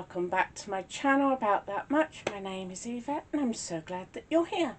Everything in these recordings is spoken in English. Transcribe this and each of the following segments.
welcome back to my channel About That Much. My name is Yvette and I'm so glad that you're here.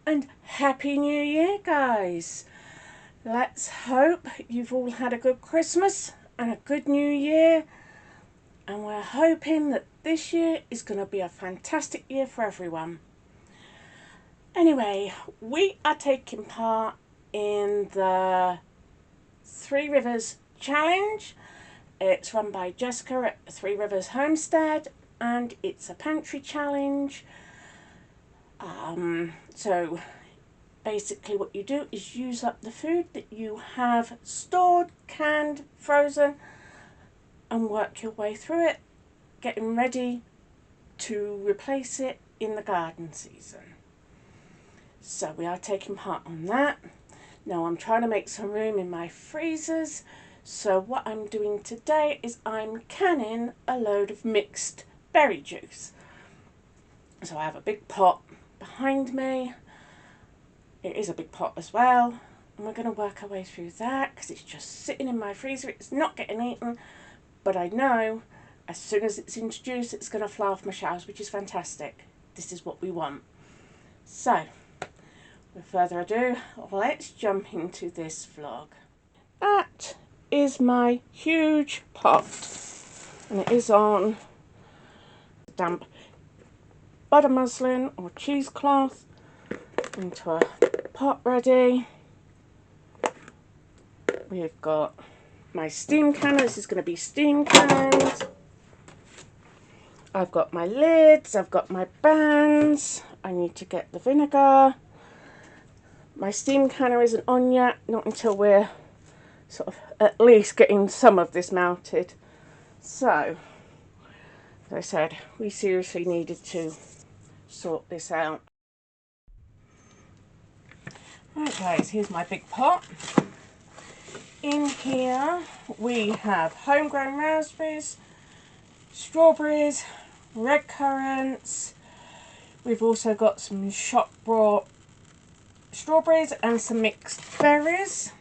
And Happy New Year, guys. Let's hope you've all had a good Christmas and a good New Year. And we're hoping that this year is going to be a fantastic year for everyone. Anyway, we are taking part in the 3 Rivers Challenge. It's run by Jessica at the 3 Rivers Homestead and it's a pantry challenge. So basically what you do is use up the food that you have stored, canned, frozen, and work your way through it, getting ready to replace it in the garden season. So we are taking part on that. Now I'm trying to make some room in my freezers. So what I'm doing today is I'm canning a load of mixed berry juice. So I have a big pot behind me. It is a big pot as well. And we're going to work our way through that because it's just sitting in my freezer. It's not getting eaten. But I know as soon as it's introduced, it's going to fly off my shelves, which is fantastic. This is what we want. So, without further ado, let's jump into this vlog. That is my huge pot, and it is on damp butter muslin or cheesecloth into a pot ready. We've got my steam canner. This is going to be steam canned. I've got my lids, I've got my bands. I need to get the vinegar. My steam canner isn't on yet, not until we're sort of at least getting some of this melted. So, as I said, we seriously needed to sort this out. Right guys, here's my big pot. In here we have homegrown raspberries, strawberries, red currants. We've also got some shop bought strawberries and some mixed berries.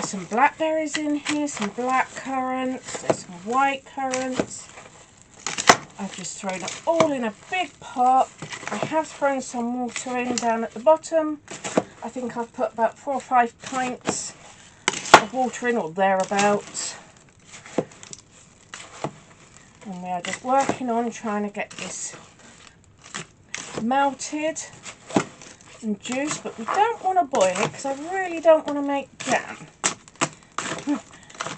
Some blackberries in here, some black currants, there's some white currants. I've just thrown it all in a big pot. I have thrown some water in down at the bottom. I think I've put about 4 or 5 pints of water in or thereabouts. And we are just working on trying to get this melted and juice, but we don't want to boil it because I really don't want to make jam.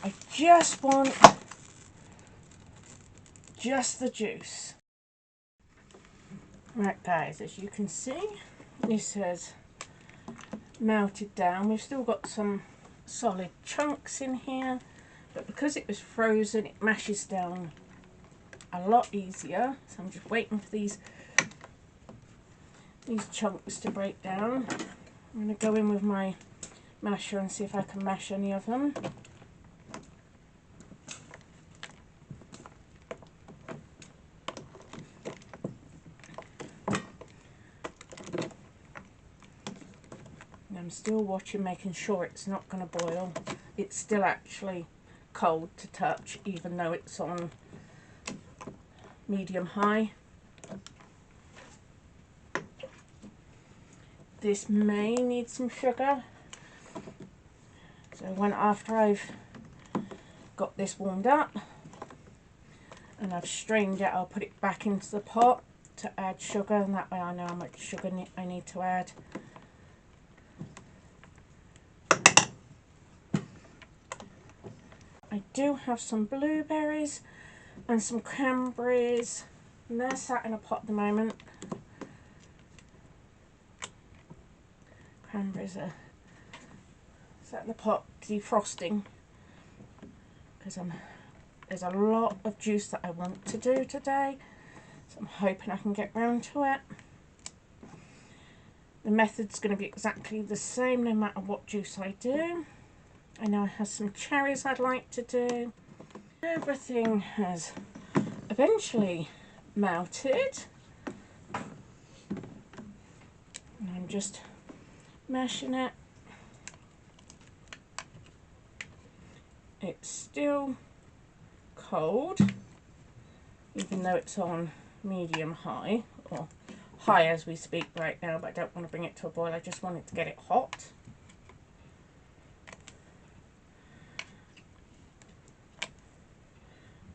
I just want just the juice. Right guys, as you can see, this has melted down. We've still got some solid chunks in here, but because it was frozen, it mashes down a lot easier. So I'm just waiting for these chunks to break down. I'm going to go in with my masher and see if I can mash any of them. And I'm still watching, making sure it's not going to boil. It's still actually cold to touch, even though it's on medium high. This may need some sugar, so after I've got this warmed up and I've strained it, I'll put it back into the pot to add sugar, and that way I know how much sugar I need to add. I do have some blueberries and some cranberries, and they're sat in a pot at the moment. Cranberries are sat in the pot defrosting because there's a lot of juice that I want to do today, so I'm hoping I can get round to it. The method's going to be exactly the same no matter what juice I do. I know I have some cherries I'd like to do. Everything has eventually melted, and I'm just mashing it. It's still cold, even though it's on medium high, or high as we speak right now, but I don't want to bring it to a boil, I just want it to get it hot.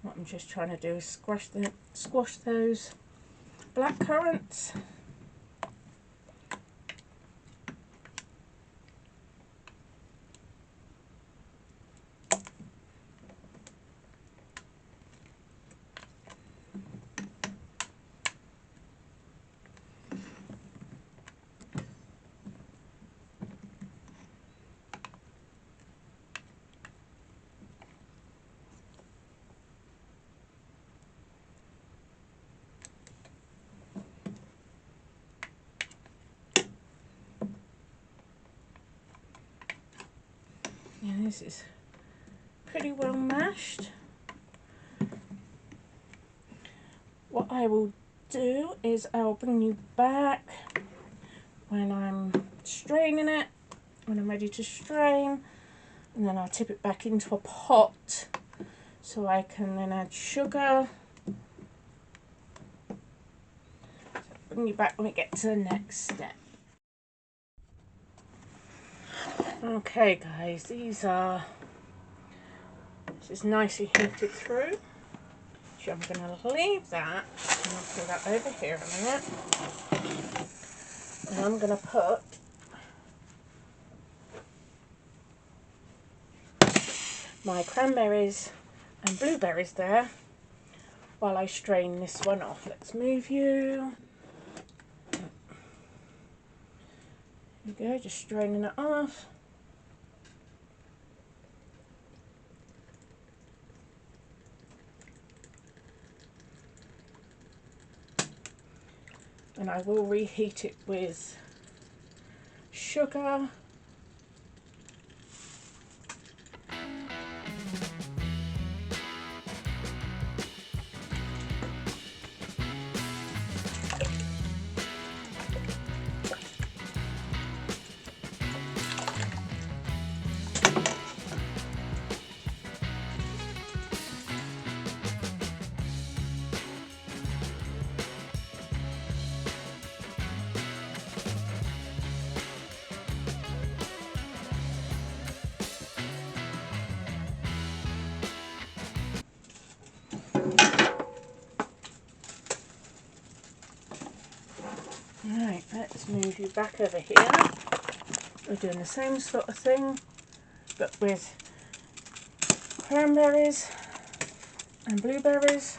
What I'm just trying to do is squash those black currants. Yeah, this is pretty well mashed. What I will do is I'll bring you back when I'm straining it, when I'm ready to strain, and then I'll tip it back into a pot so I can then add sugar. So I'll bring you back when we get to the next step. Okay guys, this is nicely heated through. So I'm going to leave that, and I'll put that over here a minute. And I'm going to put my cranberries and blueberries there while I strain this one off. Let's move you. There we go, just straining it off. And I will reheat it with sugar. Right, let's move you back over here. We're doing the same sort of thing, but with cranberries and blueberries.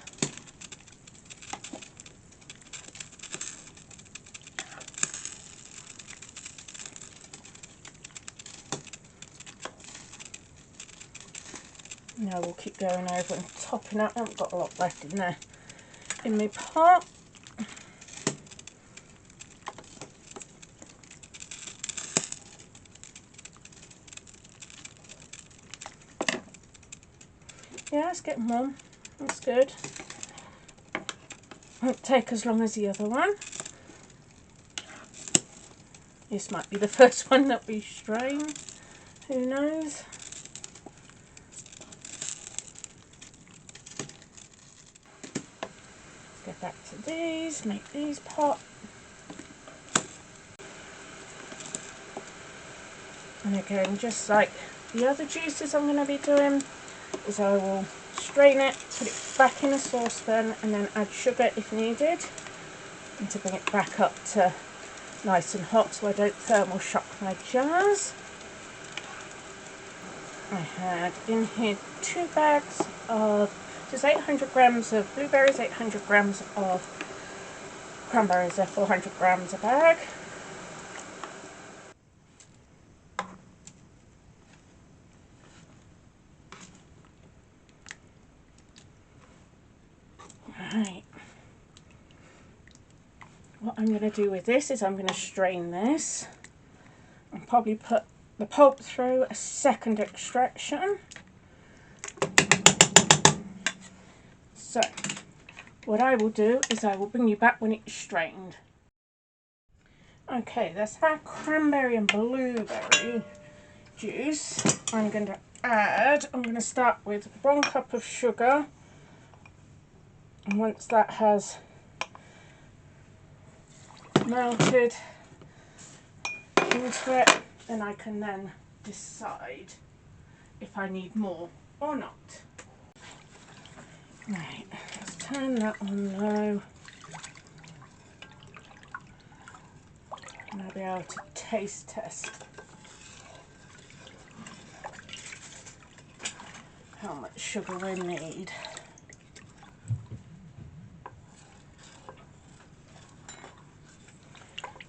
Now we'll keep going over and topping up. I haven't got a lot left in there in my pot. Yeah, it's getting warm. That's good. Won't take as long as the other one. This might be the first one that we strain. Who knows? Let's go back to these, make these pop. And again, just like the other juices I'm going to be doing, is I will strain it, put it back in a saucepan, and then add sugar if needed, and to bring it back up to nice and hot so I don't thermal shock my jars. I had in here 2 bags of, just 800 grams of blueberries, 800 grams of cranberries, they're 400 grams a bag. Right. What I'm going to do with this is I'm going to strain this and probably put the pulp through a second extraction. So what I will do is I will bring you back when it's strained. Okay, that's our cranberry and blueberry juice. I'm going to start with 1 cup of sugar And once that has melted into it, then I can then decide if I need more or not. Right, let's turn that on low. And I'll be able to taste test how much sugar we need.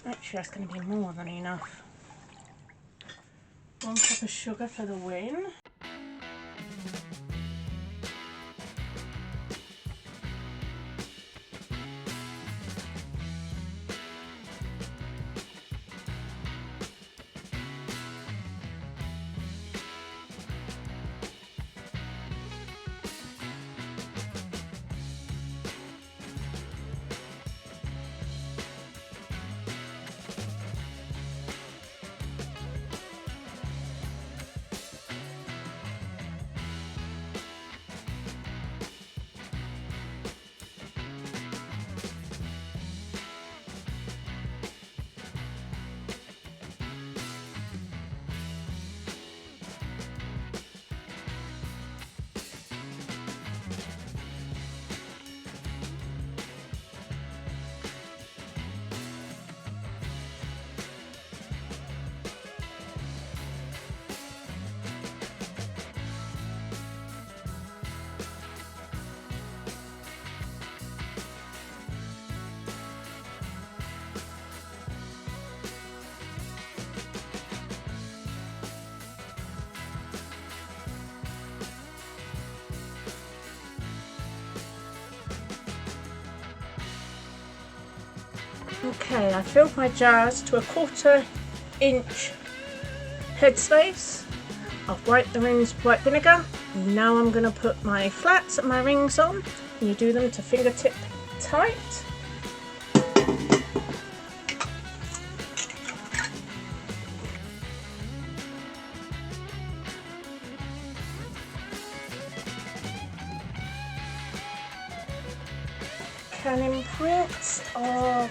Actually, that's going to be more than enough. 1 cup of sugar for the win. Okay, I filled my jars to a 1/4 inch headspace. I've wiped the rings with white vinegar. Now I'm going to put my flats and my rings on. And you do them to fingertip tight. Canning points of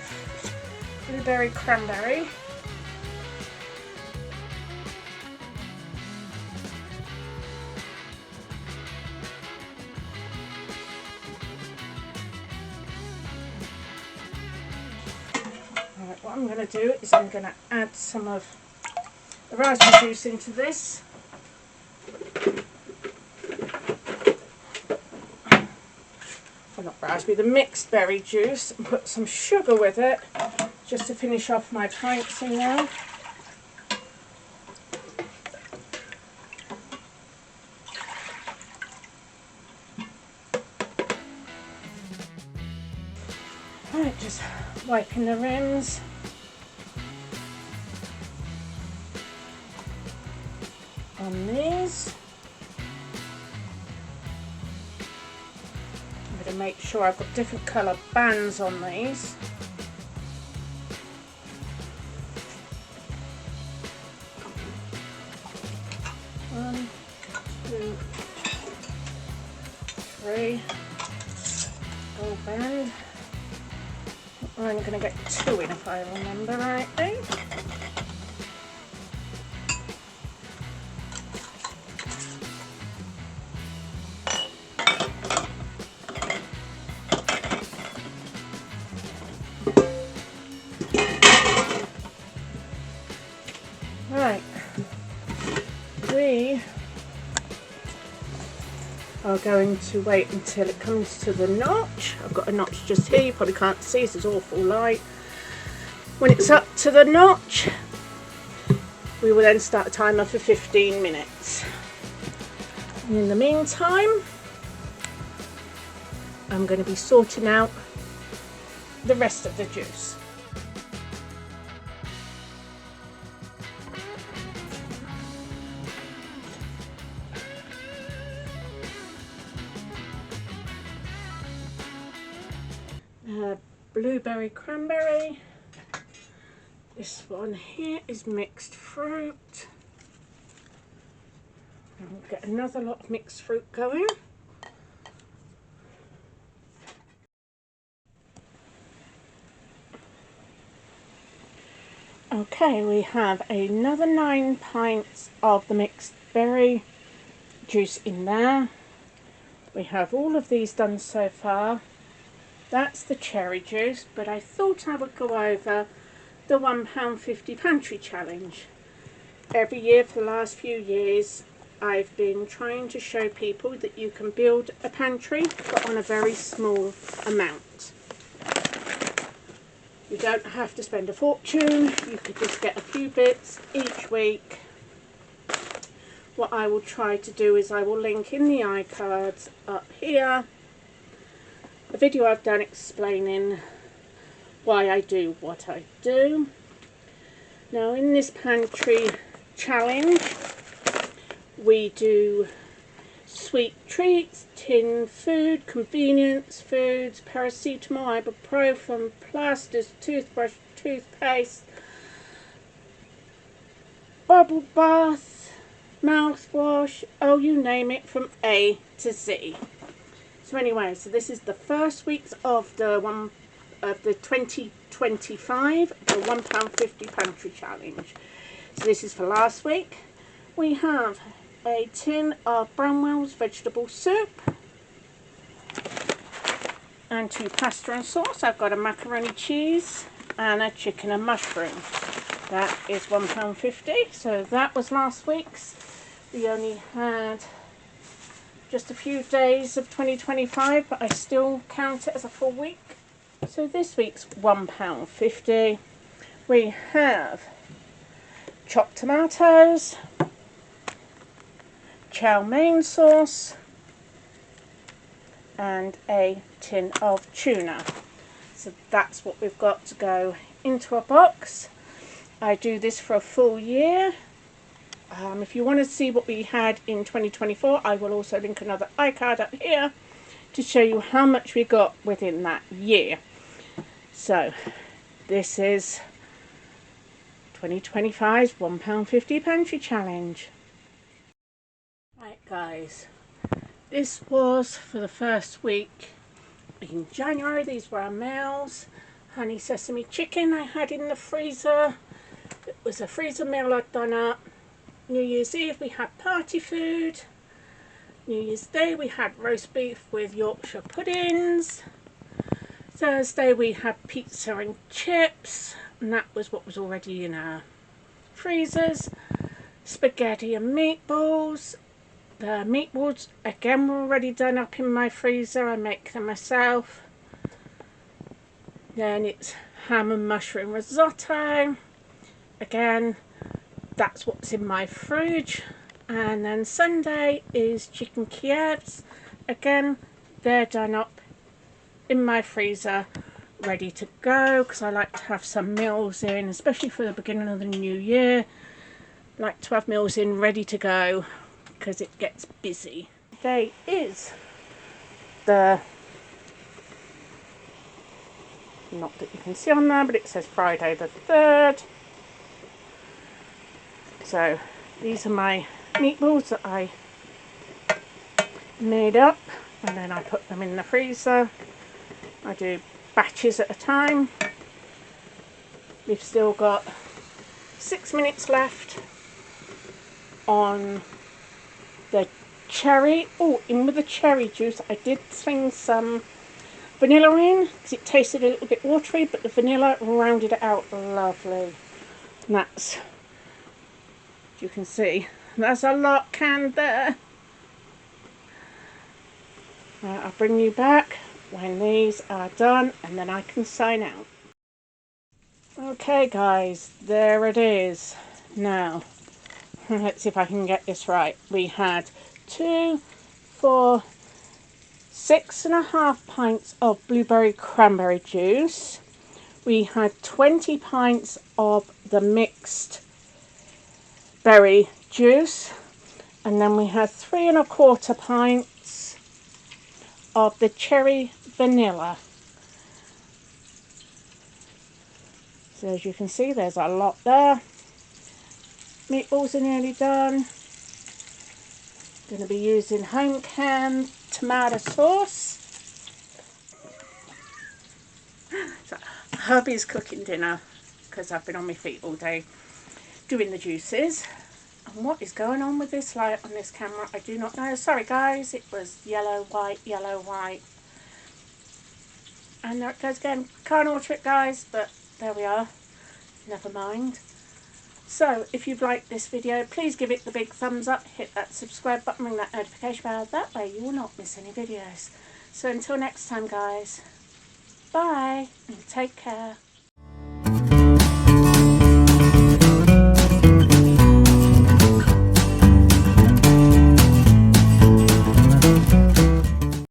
blueberry cranberry. Right, what I'm going to do is I'm going to add some of the raspberry juice into this. Well, not raspberry, the mixed berry juice, and put some sugar with it just to finish off my pints in there. Right, just wiping the rims. On these. I'm going to make sure I've got different colour bands on these. One, two, three. Gold band. I'm only going to get 2 in if I remember rightly. Right, we are going to wait until it comes to the notch. I've got a notch just here, you probably can't see, this is awful light. When it's up to the notch, we will then start a timer for 15 minutes. And in the meantime, I'm going to be sorting out the rest of the juice. Blueberry cranberry. This one here is mixed fruit. I'll get another lot of mixed fruit going. Okay, we have another 9 pints of the mixed berry juice in there. We have all of these done so far. That's the cherry juice, but I thought I would go over the £1.50 pantry challenge. Every year for the last few years I've been trying to show people that you can build a pantry but on a very small amount. You don't have to spend a fortune, you could just get a few bits each week. What I will try to do is I will link in the iCards up here a video I've done explaining why I do what I do. Now in this pantry challenge we do sweet treats, tin food, convenience foods, paracetamol, ibuprofen, plasters, toothbrush, toothpaste, bubble bath, mouthwash, oh you name it, from A to Z. So anyway, so this is the first weeks of the 2025, the £1.50 pantry challenge. So this is for last week. We have a tin of Branwell's vegetable soup and 2 pasta and sauce. I've got a macaroni cheese and a chicken and mushroom. That is £1.50. So that was last week's. We only had just a few days of 2025, but I still count it as a full week. So this week's £1.50. We have chopped tomatoes, chow mein sauce, and a tin of tuna. So that's what we've got to go into a box. I do this for a full year. If you want to see what we had in 2024, I will also link another iCard up here to show you how much we got within that year. So this is 2025's £1.50 pantry challenge. Right guys, this was for the first week in January. These were our meals. Honey sesame chicken I had in the freezer. It was a freezer meal I'd done up. New Year's Eve we had party food. New Year's Day we had roast beef with Yorkshire puddings. Thursday we had pizza and chips, and that was what was already in our freezers. Spaghetti and meatballs. The meatballs again were already done up in my freezer. I make them myself. Then it's ham and mushroom risotto. Again, that's what's in my fridge. And then Sunday is chicken Kievs. Again, they're done up in my freezer, ready to go, because I like to have some meals in, especially for the beginning of the new year. I like to have meals in ready to go because it gets busy. Today is the, not that you can see on there, but it says Friday the 3rd. So these are my meatballs that I made up, and then I put them in the freezer. I do batches at a time. We've still got 6 minutes left on the cherry. Oh, in with the cherry juice I did sling some vanilla in because it tasted a little bit watery, but the vanilla rounded it out lovely. And that's, you can see, that's a lot canned there. I'll bring you back when these are done and then I can sign out. Okay guys, there it is. Now, let's see if I can get this right. We had 2, 4, 6.5 pints of blueberry cranberry juice. We had 20 pints of the mixed berry juice, and then we had 3.25 pints of the cherry vanilla. So as you can see, there's a lot there. Meatballs are nearly done. Going to be using home canned tomato sauce. So hubby's cooking dinner because I've been on my feet all day doing the juices. And what is going on with this light on this camera, I do not know. Sorry guys, it was yellow, white, yellow, white. And there it goes again. Can't alter it guys, but there we are. Never mind. So if you've liked this video, please give it the big thumbs up, hit that subscribe button, ring that notification bell, that way you will not miss any videos. So until next time guys, bye and take care.